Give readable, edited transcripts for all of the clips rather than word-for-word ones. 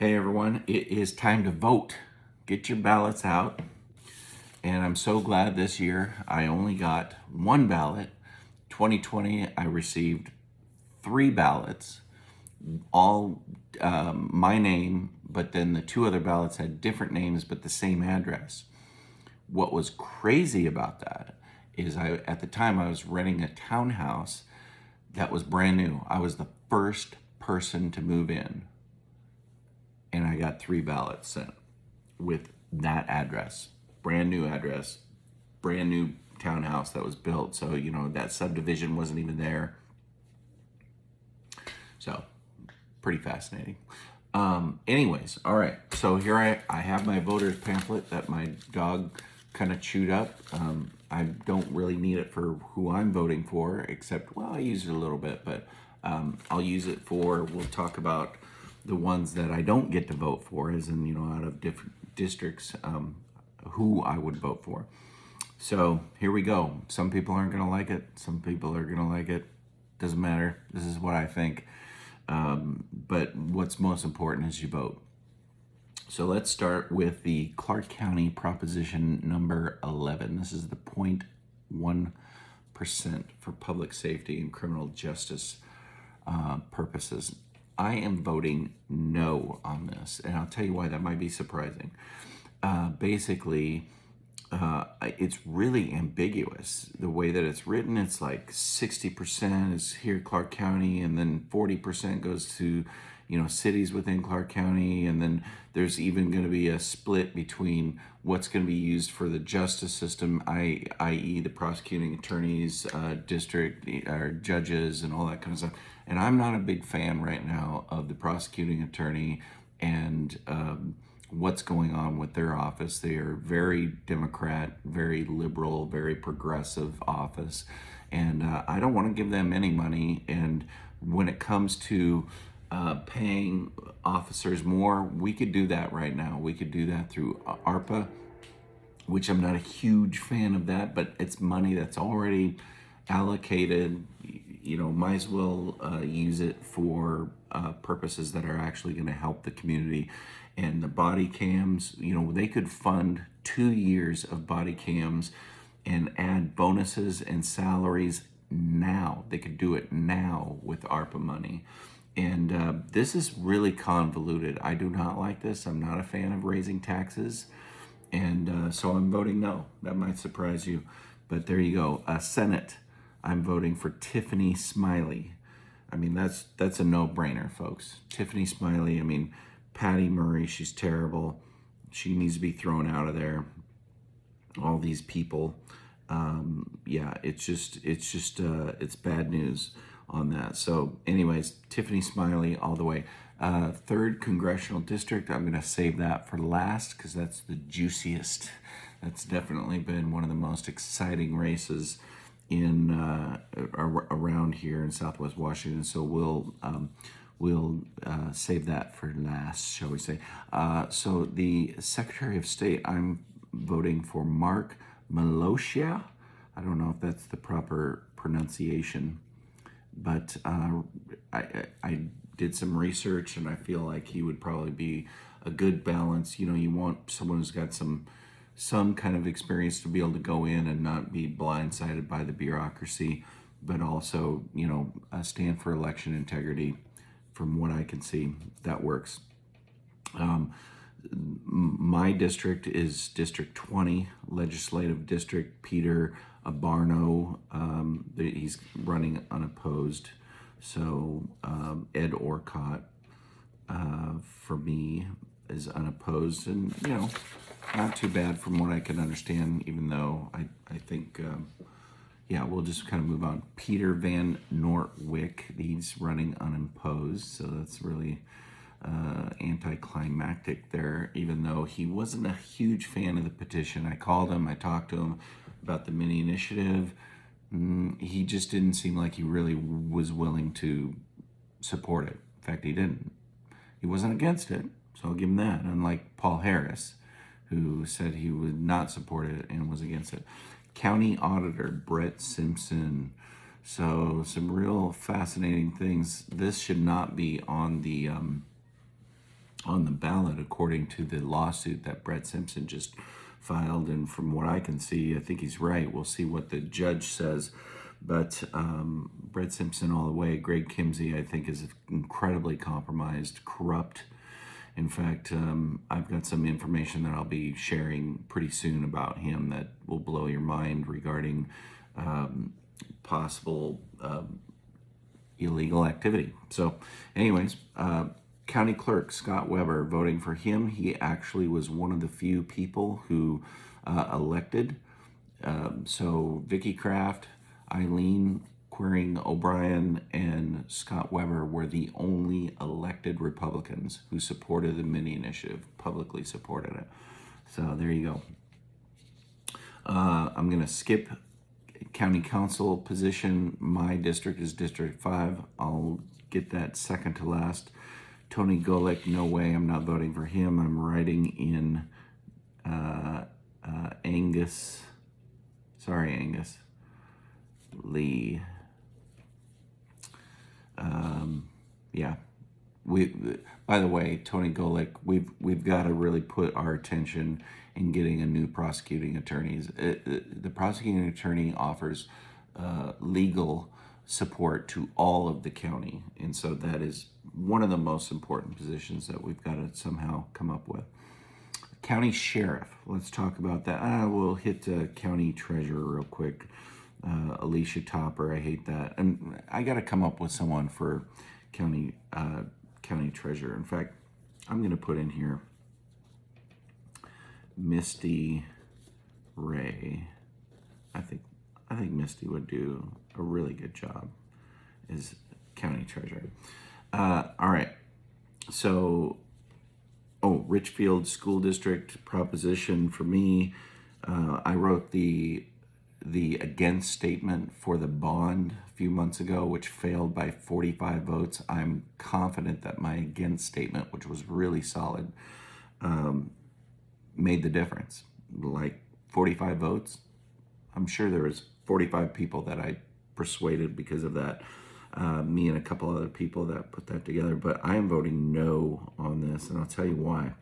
Hey everyone, it is time to vote. Get your ballots out. And I'm so glad this year I only got one ballot. 2020, I received three ballots, all my name, but then the two other ballots had different names but the same address. What was crazy about that is at the time I was renting a townhouse that was brand new. I was the first person to move in, and I got three ballots sent with that address, brand new address, brand new townhouse that was built. So, that subdivision wasn't even there. So, pretty fascinating. Anyways, all right. So here I have my voter's pamphlet that my dog kind of chewed up. I don't really need it for who I'm voting for, except, well, I use it a little bit, but I'll use it we'll talk about the ones that I don't get to vote for, as in, out of different districts, who I would vote for. So here we go. Some people aren't going to like it. Some people are going to like it. Doesn't matter. This is what I think. But what's most important is you vote. So let's start with the Clark County Proposition number 11. This is the 0.1% for public safety and criminal justice purposes. I am voting no on this, and I'll tell you why. That might be surprising. Basically, it's really ambiguous. The way that it's written, it's like 60% is here, Clark County, and then 40% goes to, cities within Clark County, and then there's even going to be a split between what's going to be used for the justice system, i.e. the prosecuting attorneys, district or judges, and all that kind of stuff. And I'm not a big fan right now of the prosecuting attorney and what's going on with their office. They are very Democrat, very liberal, very progressive office. And I don't want to give them any money. And when it comes to paying officers more, we could do that right now. We could do that through ARPA, which I'm not a huge fan of that, but it's money that's already allocated. Might as well use it for purposes that are actually going to help the community. And the body cams, they could fund 2 years of body cams and add bonuses and salaries now. They could do it now with ARPA money. And this is really convoluted. I do not like this. I'm not a fan of raising taxes. And so I'm voting no. That might surprise you. But there you go. Senate, I'm voting for Tiffany Smiley. I mean, that's a no-brainer, folks. Tiffany Smiley, Patty Murray, she's terrible. She needs to be thrown out of there. All these people. It's bad news on that. So anyways, Tiffany Smiley all the way. 3rd Congressional District, I'm going to save that for last because that's the juiciest. That's definitely been one of the most exciting races in around here in Southwest Washington. So we'll save that for last, shall we say. So the Secretary of State, I'm voting for Mark Melosia. I don't know if that's the proper pronunciation, but I did some research, and I feel like he would probably be a good balance. You want someone who's got some kind of experience to be able to go in and not be blindsided by the bureaucracy, but also, stand for election integrity. From what I can see, that works. My district is District 20, Legislative District. Peter Barno, he's running unopposed. So Ed Orcott, for me, is unopposed. And, not too bad from what I can understand, even though I think, we'll just kind of move on. Peter Van Nortwick, he's running unopposed. So that's really anticlimactic there, even though he wasn't a huge fan of the petition. I called him, I talked to him about the mini initiative. He just didn't seem like he really was willing to support it. In fact, he didn't. He wasn't against it, so I'll give him that, unlike Paul Harris, who said he would not support it and was against it. County Auditor Brett Simpson. So some real fascinating things. This should not be on the on the ballot, according to the lawsuit that Brett Simpson just filed. And from what I can see, I think he's right. We'll see what the judge says. But Brett Simpson all the way. Greg Kimsey, I think, is incredibly compromised, corrupt. In fact, I've got some information that I'll be sharing pretty soon about him that will blow your mind regarding possible illegal activity. So anyways, County Clerk Scott Weber, voting for him. He actually was one of the few people who elected. So Vicky Kraft, Eileen Quiring O'Brien, and Scott Weber were the only elected Republicans who supported the mini initiative, publicly supported it. So there you go. I'm going to skip county council position. My district is District 5. I'll get that second to last. Tony Golick, no way, I'm not voting for him. I'm writing in Angus Lee. Yeah. By the way, Tony Golick, we've got to really put our attention in getting a new prosecuting attorney. The prosecuting attorney offers legal support to all of the county, and so that is one of the most important positions that we've got to somehow come up with. County sheriff, let's talk about that. We'll hit county treasurer real quick. Alicia Topper, I hate that, and I got to come up with someone for county treasurer. In fact, I'm going to put in here Misty Ray. I think Misty would do a really good job as county treasurer. All right. So, Richfield School District proposition for me. I wrote the against statement for the bond a few months ago, which failed by 45 votes. I'm confident that my against statement, which was really solid, made the difference. Like 45 votes. I'm sure there was 45 people that I persuaded because of that. Me and a couple other people that put that together. But I am voting no on this, and I'll tell you why.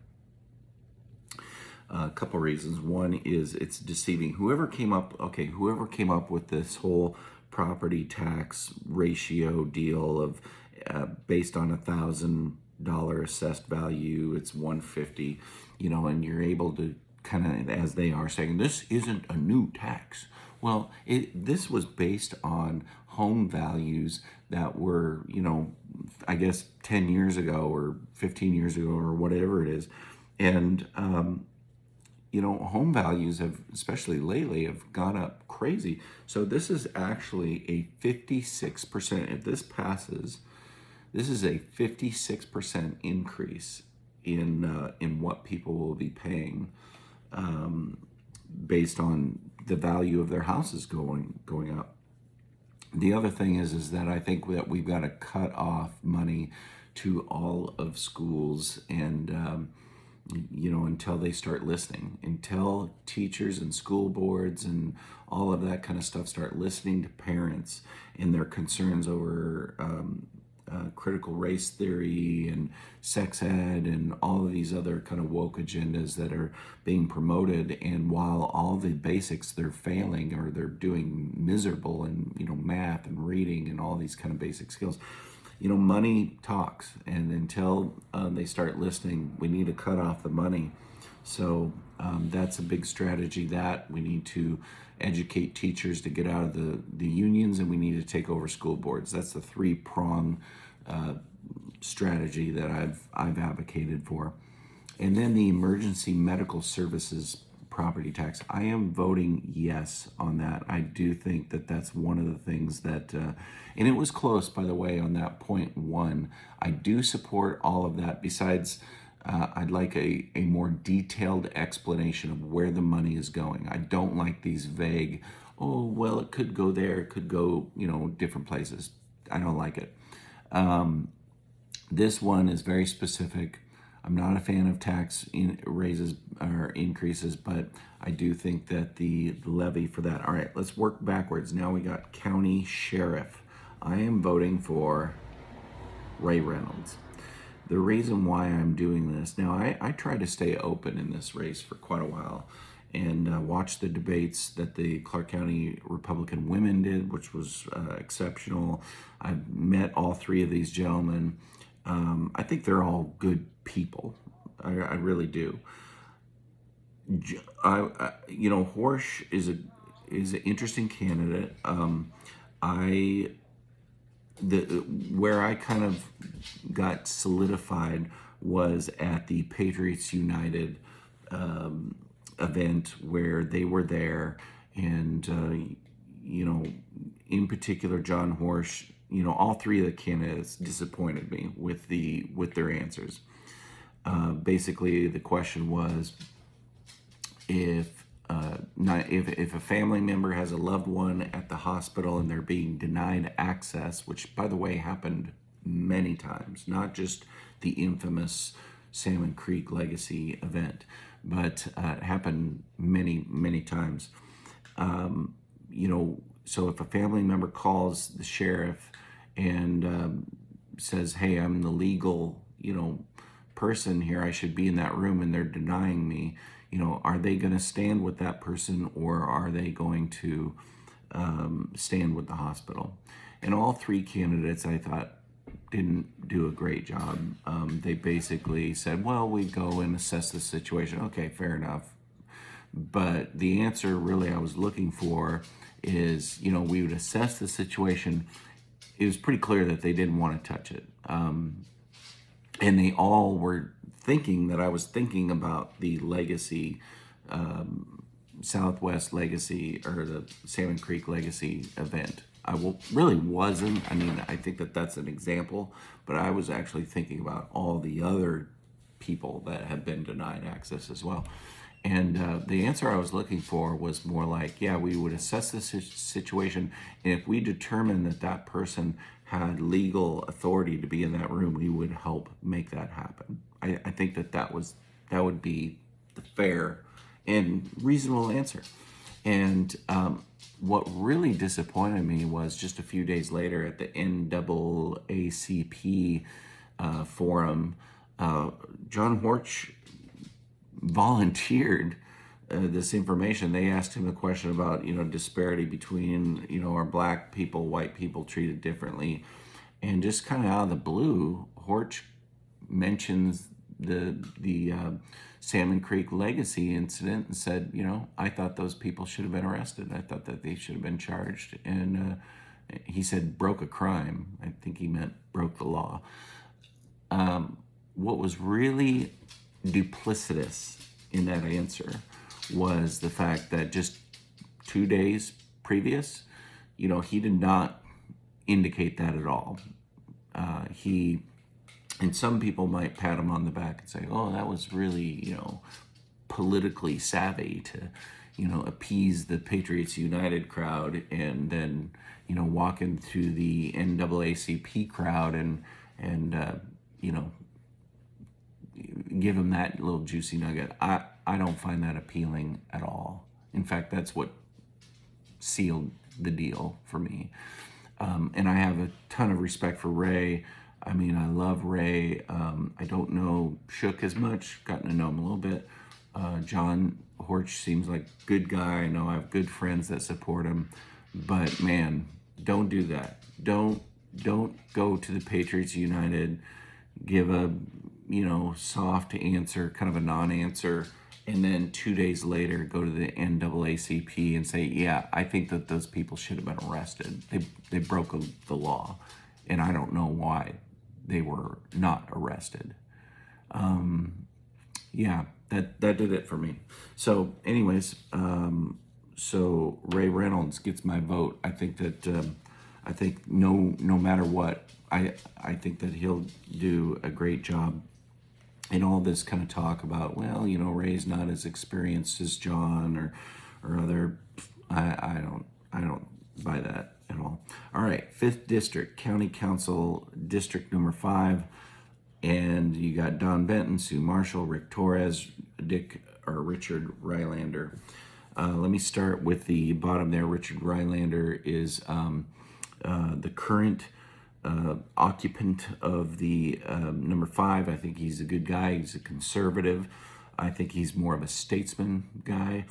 A couple reasons. One is it's deceiving. Whoever came up with this whole property tax ratio deal of based on $1,000 assessed value, it's $150, and you're able to kind of, as they are saying, this isn't a new tax. Well, this was based on home values that were, I guess 10 years ago or 15 years ago or whatever it is. And, home values have, especially lately, have gone up crazy. So this is actually a 56%, if this passes, this is a 56% increase in what people will be paying based on the value of their houses going up. The other thing is that I think that we've got to cut off money to all of schools and until they start listening, until teachers and school boards and all of that kind of stuff start listening to parents and their concerns over critical race theory and sex ed and all of these other kind of woke agendas that are being promoted. And while all the basics they're failing or they're doing miserable in math and reading and all these kind of basic skills, money talks, and until they start listening, we need to cut off the money. So that's a big strategy that we need to educate teachers to get out of the unions, and we need to take over school boards. That's the three-prong strategy that I've advocated for. And then the emergency medical services property tax. I am voting yes on that. I do think that that's one of the things that, and it was close, by the way, on that .1. I do support all of that. Besides, I'd like a more detailed explanation of where the money is going. I don't like these vague, it could go there, it could go, different places. I don't like it. This one is very specific. I'm not a fan of tax raises or increases, but I do think that the levy for that. All right, let's work backwards. Now we got county sheriff. I am voting for Ray Reynolds. the reason why I'm doing this now, I tried to stay open in this race for quite a while, and watched the debates that the Clark County Republican women did, which was exceptional. I've met all three of these gentlemen. I think they're all good people. I really do. Horsch is an interesting candidate. I the Where I kind of got solidified was at the Patriots United event where they were there, and in particular, John Horsch. All three of the candidates disappointed me with their answers. Basically, the question was, if a family member has a loved one at the hospital and they're being denied access, which by the way happened many times, not just the infamous Salmon Creek Legacy event, but it happened many times. So if a family member calls the sheriff and says, "Hey, I'm the legal, person here. I should be in that room," and they're denying me, are they going to stand with that person, or are they going to stand with the hospital? And all three candidates, I thought, didn't do a great job. They basically said, "Well, we go and assess the situation." Okay, fair enough. But the answer really I was looking for is, we would assess the situation. It was pretty clear that they didn't want to touch it. And they all were thinking that I was thinking about the Legacy, Southwest Legacy, or the Salmon Creek Legacy event. Really wasn't. I mean, I think that that's an example, but I was actually thinking about all the other people that have been denied access as well. And the answer I was looking for was more like, yeah, we would assess the situation, and if we determined that that person had legal authority to be in that room, we would help make that happen. I think that would be the fair and reasonable answer. And what really disappointed me was just a few days later at the NAACP forum, John Horch volunteered this information. They asked him a question about disparity between are black people, white people treated differently, and just kind of out of the blue, Horch mentions the Salmon Creek Legacy incident and said, I thought those people should have been arrested. I thought that they should have been charged. And he said broke a crime. I think he meant broke the law. What was really duplicitous in that answer was the fact that just 2 days previous, he did not indicate that at all. And some people might pat him on the back and say, "Oh, that was really, politically savvy to, appease the Patriots United crowd, and then, walk into the NAACP crowd and give him that little juicy nugget." I don't find that appealing at all. In fact, that's what sealed the deal for me. And I have a ton of respect for Ray. I mean, I love Ray. I don't know Shook as much, gotten to know him a little bit. John Horch seems like a good guy. I know I have good friends that support him. But man, don't do that. Don't go to the Patriots United, give a soft answer, kind of a non-answer, and then 2 days later go to the NAACP and say, "Yeah, I think that those people should have been arrested. They broke the law, and I don't know why they were not arrested." Yeah, that did it for me. So, anyways, so Ray Reynolds gets my vote. I think that no matter what, I think that he'll do a great job. And all this kind of talk about, well, Ray's not as experienced as John or other, I don't buy that at all. All right, 5th District, County Council, District number 5, and you got Don Benton, Sue Marshall, Rick Torres, Richard Rylander. Let me start with the bottom there. Richard Rylander is the current occupant of the number 5. I think he's a good guy. He's a conservative. I think he's more of a statesman guy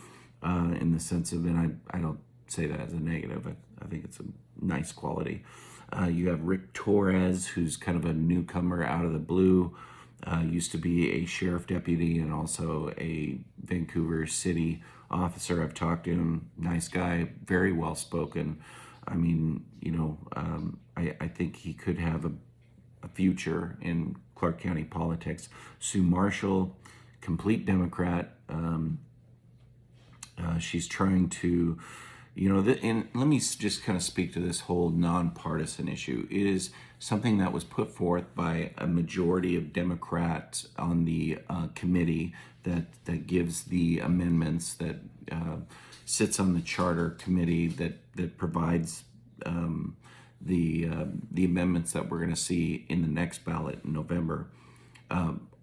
in the sense of, and I don't say that as a negative. I think it's a nice quality. You have Rick Torres, who's kind of a newcomer out of the blue. Used to be a sheriff deputy and also a Vancouver city officer. I've talked to him. Nice guy, very well spoken. I mean, I think he could have a future in Clark County politics. Sue Marshall, complete Democrat. She's trying to, and let me just kind of speak to this whole nonpartisan issue. It is something that was put forth by a majority of Democrats on the committee that gives the amendments, that sits on the charter committee that provides the amendments that we're going to see in the next ballot in November.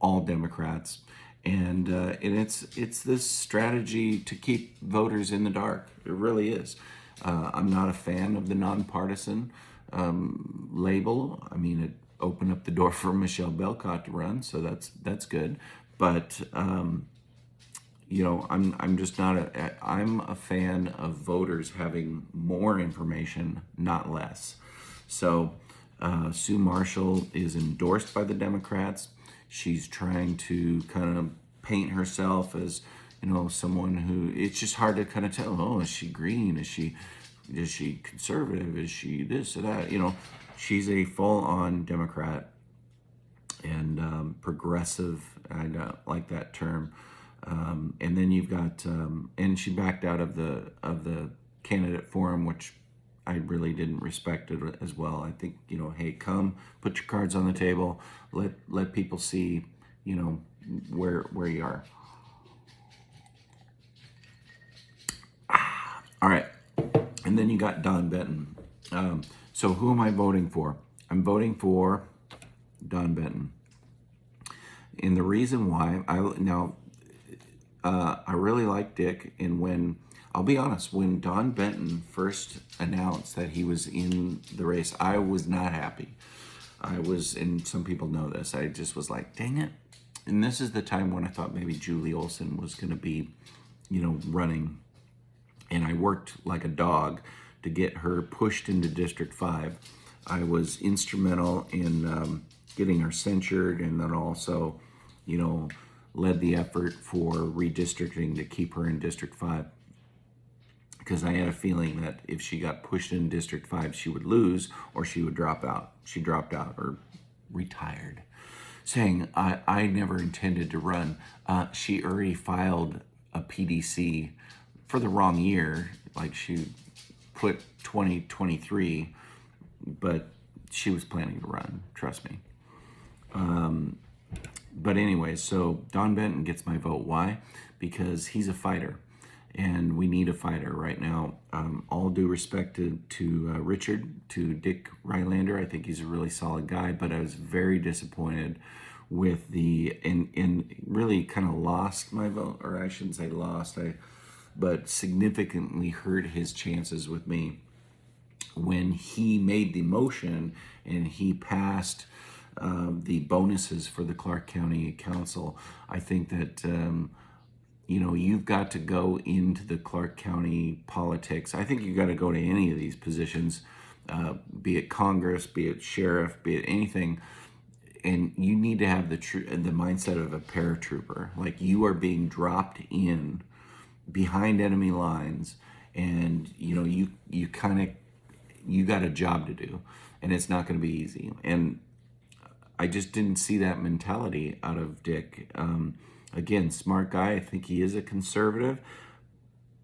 All Democrats. And it's this strategy to keep voters in the dark. It really is. I'm not a fan of the nonpartisan label. I mean, it opened up the door for Michelle Belcott to run, so that's good. But I'm just not I'm a fan of voters having more information, not less. So Sue Marshall is endorsed by the Democrats. She's trying to kind of paint herself as, someone who, it's just hard to kind of tell, oh, is she green? Is she conservative? Is she this or that? She's a full-on Democrat and progressive. I don't like that term. And then you've got, and she backed out of the candidate forum, which I really didn't respect it as well. I think, hey, come, put your cards on the table, let people see, where you are. All right. And then you got Don Benton. So who am I voting for? I'm voting for Don Benton. And the reason why, I really like Dick, and I'll be honest, when Don Benton first announced that he was in the race, I was not happy. And some people know this, I just was like, dang it. And this is the time when I thought maybe Julie Olson was going to be, running. And I worked like a dog to get her pushed into District 5. I was instrumental in getting her censured, and then also, led the effort for redistricting to keep her in District 5. Because I had a feeling that if she got pushed in District 5, she would lose or she would drop out. She dropped out or retired, saying, I never intended to run. She already filed a PDC for the wrong year. Like, she put 2023, but she was planning to run, trust me. But anyway, so Don Benton gets my vote. Why? Because he's a fighter. And we need a fighter right now. All due respect to Richard, to Dick Rylander. I think he's a really solid guy, but I was very disappointed with and really kind of lost my vote, or I shouldn't say lost, but significantly hurt his chances with me when he made the motion and he passed the bonuses for the Clark County Council. I think that you've got to go into the Clark County politics. I think you've got to go to any of these positions, be it Congress, be it sheriff, be it anything, and you need to have the mindset of a paratrooper. Like, you are being dropped in behind enemy lines, and you got a job to do, and it's not going to be easy. And I just didn't see that mentality out of Dick. Again, smart guy. I think he is a conservative,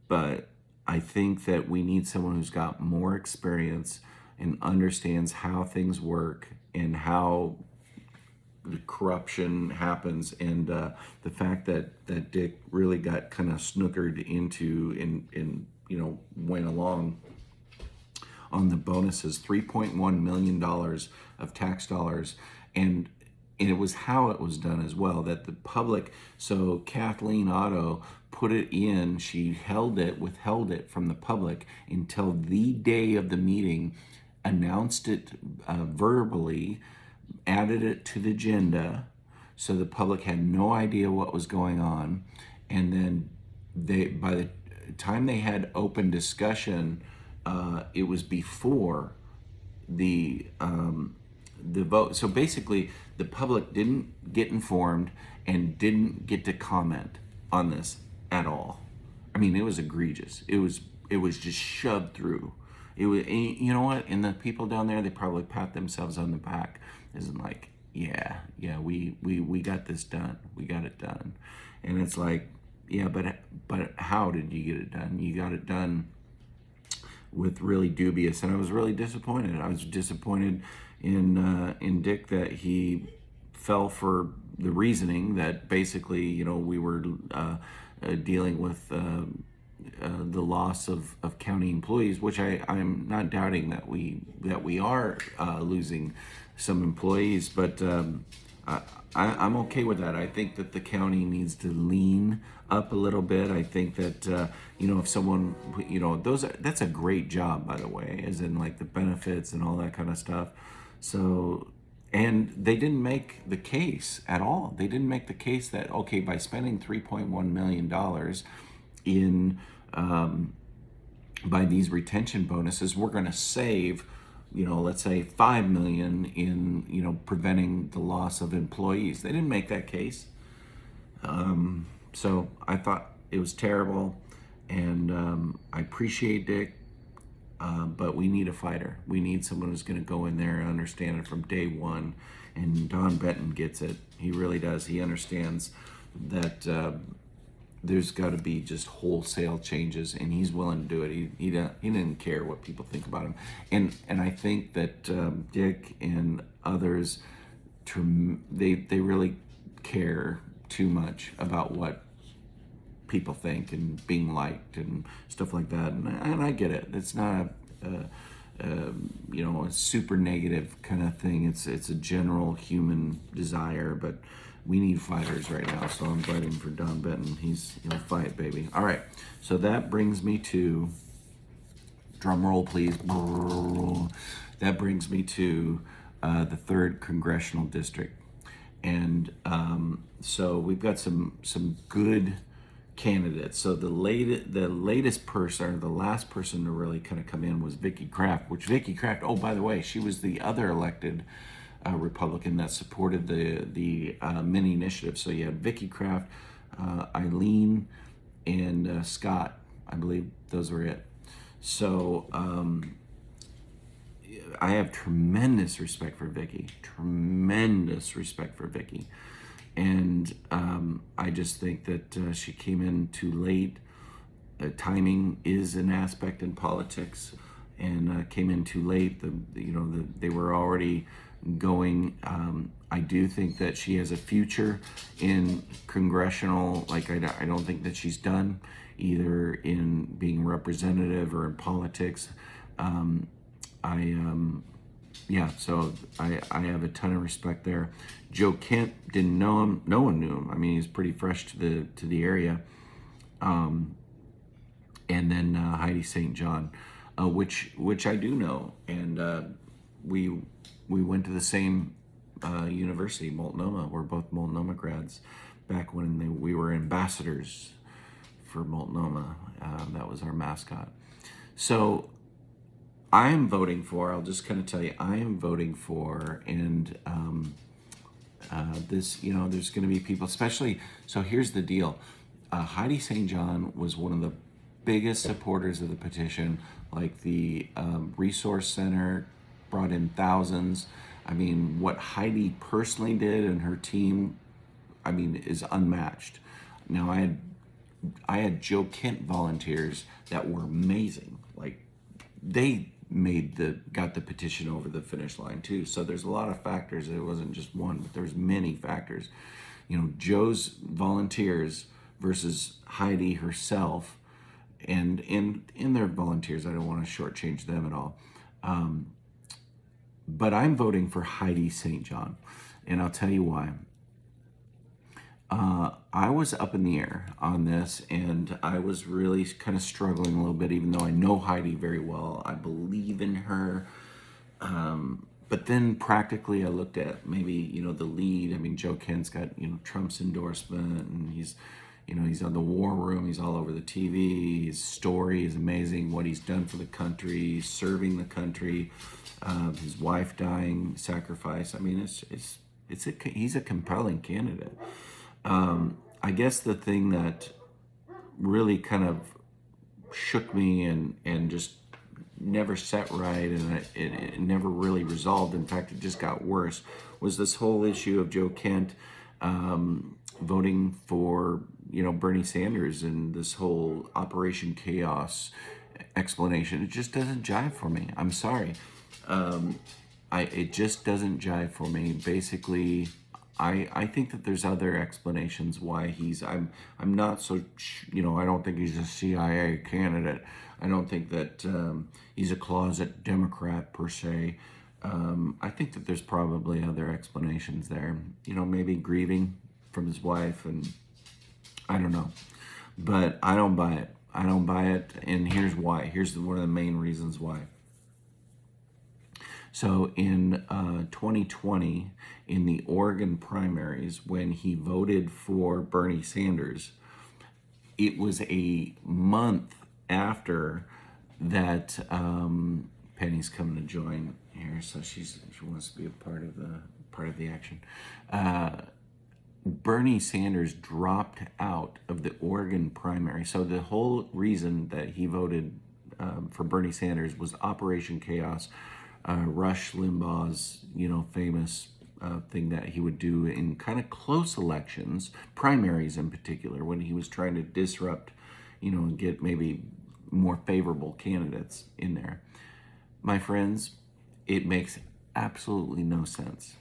but I think that we need someone who's got more experience and understands how things work and how the corruption happens, and the fact that Dick really got kind of snookered into and went along on the bonuses, $3.1 million of tax dollars, and it was how it was done as well, that the public, so Kathleen Otto put it in, she withheld it from the public until the day of the meeting, announced it verbally, added it to the agenda, so the public had no idea what was going on, and then by the time they had open discussion, it was before the vote. So basically, the public didn't get informed and didn't get to comment on this at all. I mean, it was egregious. It was just shoved through. It was, you know what? And the people down there, they probably pat themselves on the back, isn't like, yeah, we got this done. We got it done. And it's like, yeah, but how did you get it done? You got it done with really dubious, and I was really disappointed. I was disappointed in Dick that he fell for the reasoning that basically, we were dealing with the loss of county employees, which I'm not doubting that we are losing some employees, but I'm okay with that. I think that the county needs to lean up a little bit. I think that if someone, that's a great job, by the way, as in like the benefits and all that kind of stuff. So, and they didn't make the case at all. They didn't make the case that, okay, by spending $3.1 million in by these retention bonuses, we're going to save, let's say 5 million in, preventing the loss of employees. They didn't make that case. So I thought it was terrible, and I appreciate Dick, but we need a fighter. We need someone who's going to go in there and understand it from day one. And Don Benton gets it. He really does. He understands that there's got to be just wholesale changes, and he's willing to do it. He didn't care what people think about him, and I think that Dick and others, they really care too much about what people think and being liked and stuff like that. And I get it. It's not a super negative kind of thing. It's a general human desire, but we need fighters right now. So I'm fighting for Don Benton. He's fight, baby. All right. So that brings me to, drum roll, please. That brings me to the 3rd Congressional District. And so we've got some good candidates. So the latest person, or the last person to really kind of come in, was Vicky Kraft. Which Vicky Kraft, oh, by the way, she was the other elected Republican that supported the mini initiative. So you had Vicky Kraft, Eileen, and Scott. I believe those were it. So I have tremendous respect for Vicky. And I just think that she came in too late. Timing is an aspect in politics, and came in too late. They were already going. I do think that she has a future in congressional. Like I don't think that she's done either in being representative or in politics. So I have a ton of respect there. Joe Kent, didn't know him. No one knew him. I mean, he's pretty fresh to the area. And then Heidi St. John, which I do know, and we went to the same university, Multnomah. We're both Multnomah grads. Back when we were ambassadors for Multnomah, that was our mascot. So I am voting for, I'll just kind of tell you, I am voting for, and this, there's going to be people, especially, so here's the deal. Heidi St. John was one of the biggest supporters of the petition. Like the Resource Center brought in thousands. I mean, what Heidi personally did and her team, is unmatched. Now, I had Joe Kent volunteers that were amazing. Like, they got the petition over the finish line too. So there's a lot of factors. It wasn't just one, but there's many factors. Joe's volunteers versus Heidi herself, and in their volunteers, I don't want to shortchange them at all. But I'm voting for Heidi St. John, and I'll tell you why. I was up in the air on this, and I was really kind of struggling a little bit, even though I know Heidi very well. I believe in her. But then practically, I looked at maybe the lead. I mean, Joe Kent's got Trump's endorsement, and he's on the War Room. He's all over the TV. His story is amazing. What he's done for the country, serving the country, his wife dying, sacrifice. I mean, he's a compelling candidate. I guess the thing that really kind of shook me and just never set right, and it never really resolved. In fact, it just got worse, was this whole issue of Joe Kent voting for Bernie Sanders, and this whole Operation Chaos explanation. It just doesn't jive for me. I'm sorry. It just doesn't jive for me. Basically, I think that there's other explanations why I'm not so, I don't think he's a CIA candidate. I don't think that he's a closet Democrat per se. I think that there's probably other explanations there. Maybe grieving from his wife, and I don't know. But I don't buy it. I don't buy it, and here's why. Here's one of the main reasons why. So in 2020, in the Oregon primaries, when he voted for Bernie Sanders, it was a month after that. Penny's coming to join here, so she wants to be a part of the action. Bernie Sanders dropped out of the Oregon primary. So the whole reason that he voted for Bernie Sanders was Operation Chaos. Rush Limbaugh's, famous thing that he would do in kind of close elections, primaries in particular, when he was trying to disrupt, and get maybe more favorable candidates in there. My friends, it makes absolutely no sense.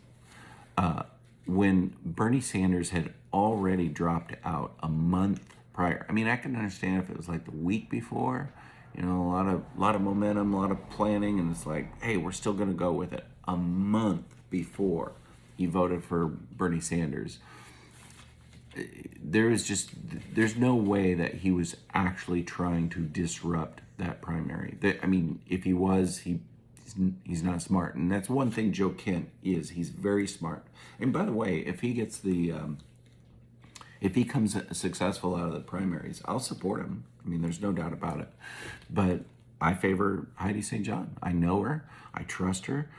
When Bernie Sanders had already dropped out a month prior, I mean, I can understand if it was like the week before, a lot of momentum, a lot of planning, and it's like, hey, we're still going to go with it. A month before he voted for Bernie Sanders, there's no way that he was actually trying to disrupt that primary. I mean, if he was, he's not smart, and that's one thing Joe Kent is. He's very smart. And by the way, if he gets if he comes successful out of the primaries, I'll support him. I mean, there's no doubt about it. But I favor Heidi St. John. I know her. I trust her.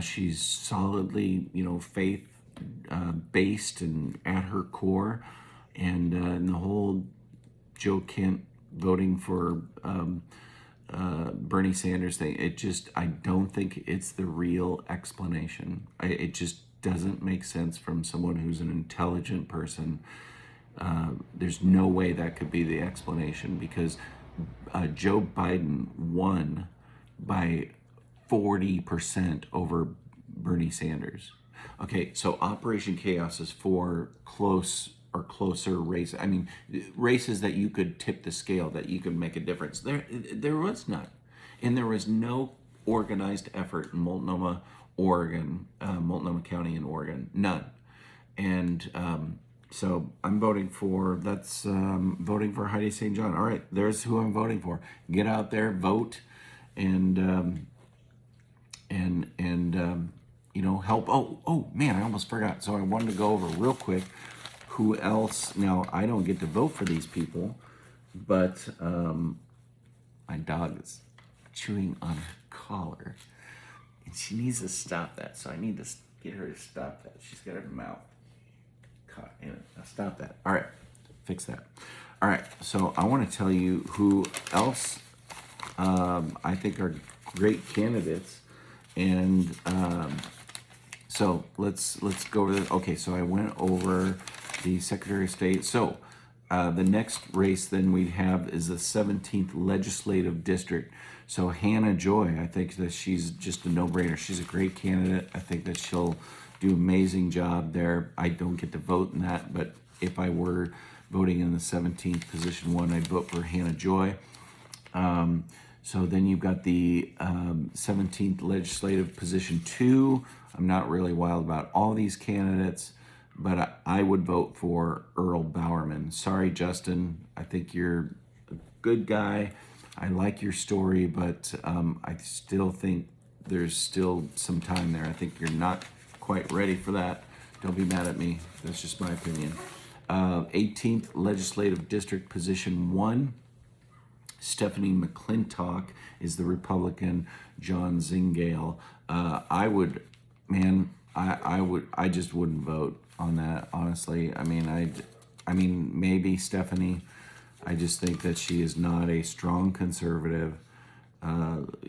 She's solidly, faith based and at her core. And the whole Joe Kent voting for Bernie Sanders thing, I don't think it's the real explanation. It just doesn't make sense from someone who's an intelligent person. There's no way that could be the explanation, because Joe Biden won by 40% over Bernie Sanders. Okay, so Operation Chaos is for close or closer races. I mean, races that you could tip the scale, that you could make a difference. There was none. And there was no organized effort in Multnomah, Oregon, Multnomah County in Oregon. None. And so I'm voting for Heidi St. John. All right, there's who I'm voting for. Get out there, vote, and help. Oh man, I almost forgot. So I wanted to go over real quick who else. Now, I don't get to vote for these people, but my dog is chewing on her collar, and she needs to stop that. So I need to get her to stop that. She's got her mouth caught in it. Now stop that. All right, fix that. All right, so I want to tell you who else I think are great candidates, and so let's go over this. Okay, so I went over the Secretary of State. So the next race then we have is the 17th Legislative District. So Hannah Joy, I think that she's just a no-brainer. She's a great candidate. I think that she'll do an amazing job there. I don't get to vote in that, but if I were voting in the 17th position 1, I'd vote for Hannah Joy. So then you've got the 17th Legislative Position 2. I'm not really wild about all these candidates, but I would vote for Earl Bowerman. Sorry, Justin. I think you're a good guy. I like your story, but I still think there's still some time there. I think you're not quite ready for that. Don't be mad at me. That's just my opinion. 18th Legislative District, Position 1. Stephanie McClintock is the Republican. John Zingale. I just wouldn't vote on that, honestly. I mean, maybe Stephanie. I just think that she is not a strong conservative.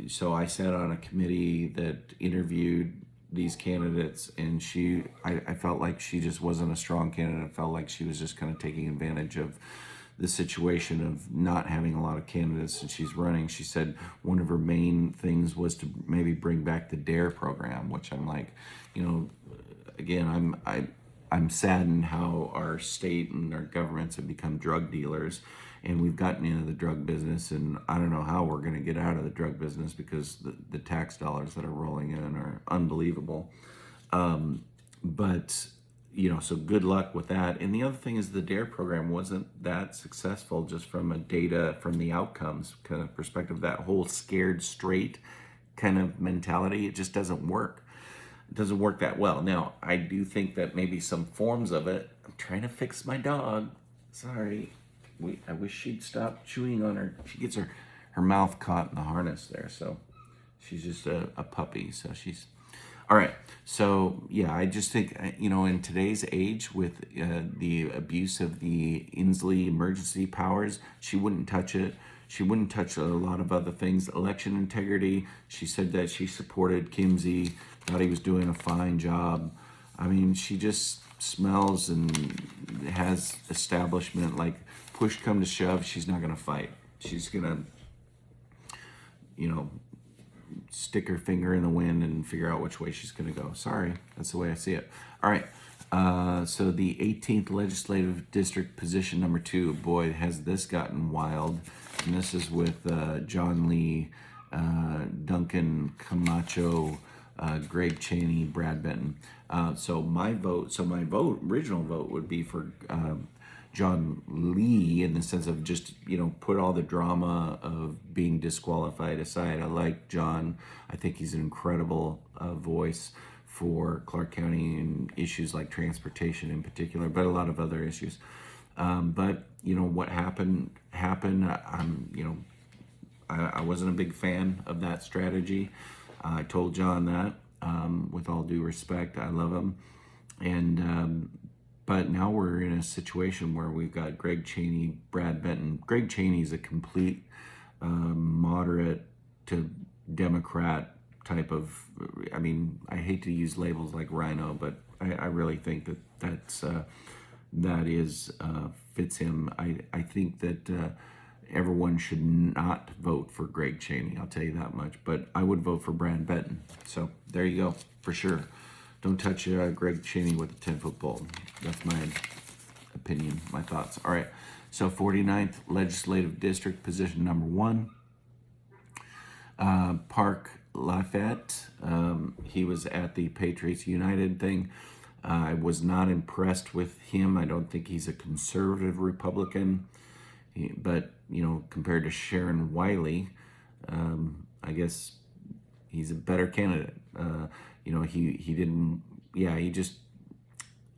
So I sat on a committee that interviewed these candidates, and I felt like she just wasn't a strong candidate. I felt like she was just kind of taking advantage of the situation of not having a lot of candidates, and she's running. She said one of her main things was to maybe bring back the DARE program, which I'm like, again, I'm saddened how our state and our governments have become drug dealers, and we've gotten into the drug business, and I don't know how we're going to get out of the drug business because the tax dollars that are rolling in are unbelievable. But so good luck with that. And the other thing is the DARE program wasn't that successful just from the outcomes kind of perspective. That whole scared straight kind of mentality, it just doesn't work. It doesn't work that well. Now, I do think that maybe some forms of it, I'm trying to fix my dog. Sorry. I wish she'd stop chewing on her. She gets her mouth caught in the harness there. So she's just a puppy. So she's... All right, so yeah, I just think, in today's age with the abuse of the Inslee emergency powers, she wouldn't touch it. She wouldn't touch a lot of other things. Election integrity, she said that she supported Kimsey, thought he was doing a fine job. I mean, she just smells and has establishment, like push come to shove, she's not going to fight. She's going to, stick her finger in the wind and figure out which way she's going to go. Sorry, that's the way I see it. All right, so the 18th Legislative District, Position Number 2. Boy, has this gotten wild. And this is with John Lee, Duncan Camacho, Greg Cheney, Brad Benton. So my original vote would be for John Lee, in the sense of just, put all the drama of being disqualified aside. I like John. I think he's an incredible voice for Clark County and issues like transportation in particular, but a lot of other issues. But, what happened. I wasn't a big fan of that strategy. I told John that, with all due respect. I love him. And, but now we're in a situation where we've got Greg Cheney, Brad Benton. Greg Cheney's a complete moderate to Democrat type of, I hate to use labels like Rhino, but I really think that fits him. I think that everyone should not vote for Greg Cheney, I'll tell you that much. But I would vote for Brad Benton. So there you go, for sure. Don't touch Greg Cheney with a 10-foot pole. That's my opinion, my thoughts. All right, so 49th Legislative District, Position Number 1. Park Lafayette, he was at the Patriots United thing. I was not impressed with him. I don't think he's a conservative Republican. But, compared to Sharon Wiley, I guess he's a better candidate. He didn't,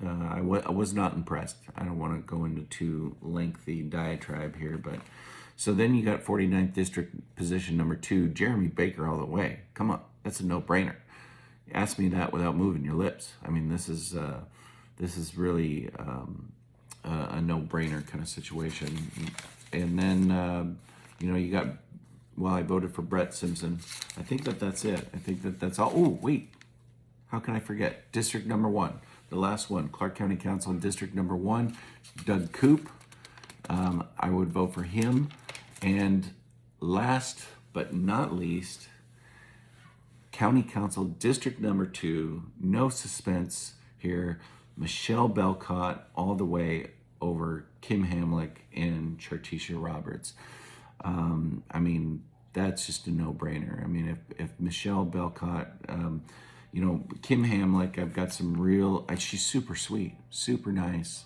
I was not impressed. I don't want to go into too lengthy diatribe here, but so then you got 49th District, Position Number 2, Jeremy Baker all the way. Come on, that's a no-brainer. Ask me that without moving your lips. This is really a no-brainer kind of situation. And then, you got, I voted for Brett Simpson. I think that's it. I think that's all. Oh, wait. How can I forget? District Number 1, the last one, Clark County Council in District Number 1, Doug Coop. I would vote for him. And last but not least, County Council District Number 2, no suspense here, Michelle Belcott all the way over Kim Hamlick and Chartisha Roberts. That's just a no-brainer. If Michelle Belcott, Kim Hamlick, I've got some real, she's super sweet, super nice.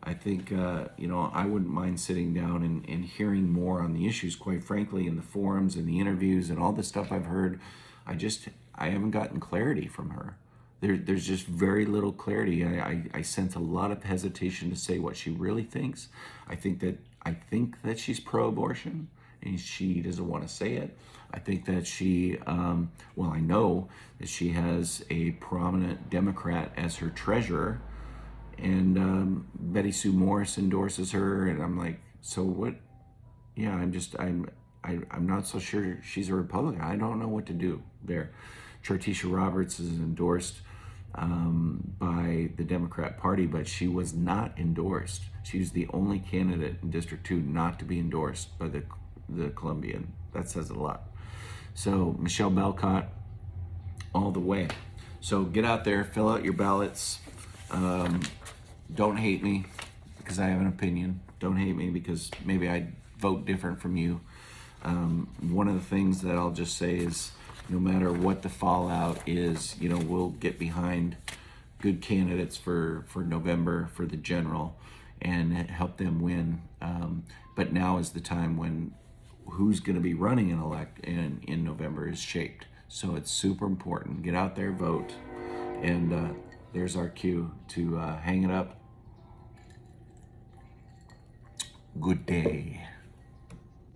I think, I wouldn't mind sitting down and hearing more on the issues, quite frankly, in the forums and the interviews and all the stuff I've heard. I haven't gotten clarity from her. There's just very little clarity. I sense a lot of hesitation to say what she really thinks. I think that she's pro-abortion, and she doesn't want to say it. I think that I know that she has a prominent Democrat as her treasurer, and Betty Sue Morris endorses her, and I'm like, so what? Yeah, I'm not so sure she's a Republican. I don't know what to do there. Chartisha Roberts is endorsed by the Democrat Party, but she was not endorsed. She was the only candidate in District 2 not to be endorsed by the Columbian. That says a lot. So Michelle Belcott, all the way. So get out there, fill out your ballots. Don't hate me because I have an opinion. Don't hate me because maybe I vote different from you. One of the things that I'll just say is, no matter what the fallout is, we'll get behind good candidates for November for the general and help them win. But now is the time when who's going to be running in November is shaped. So it's super important. Get out there, vote. And there's our cue to hang it up. Good day.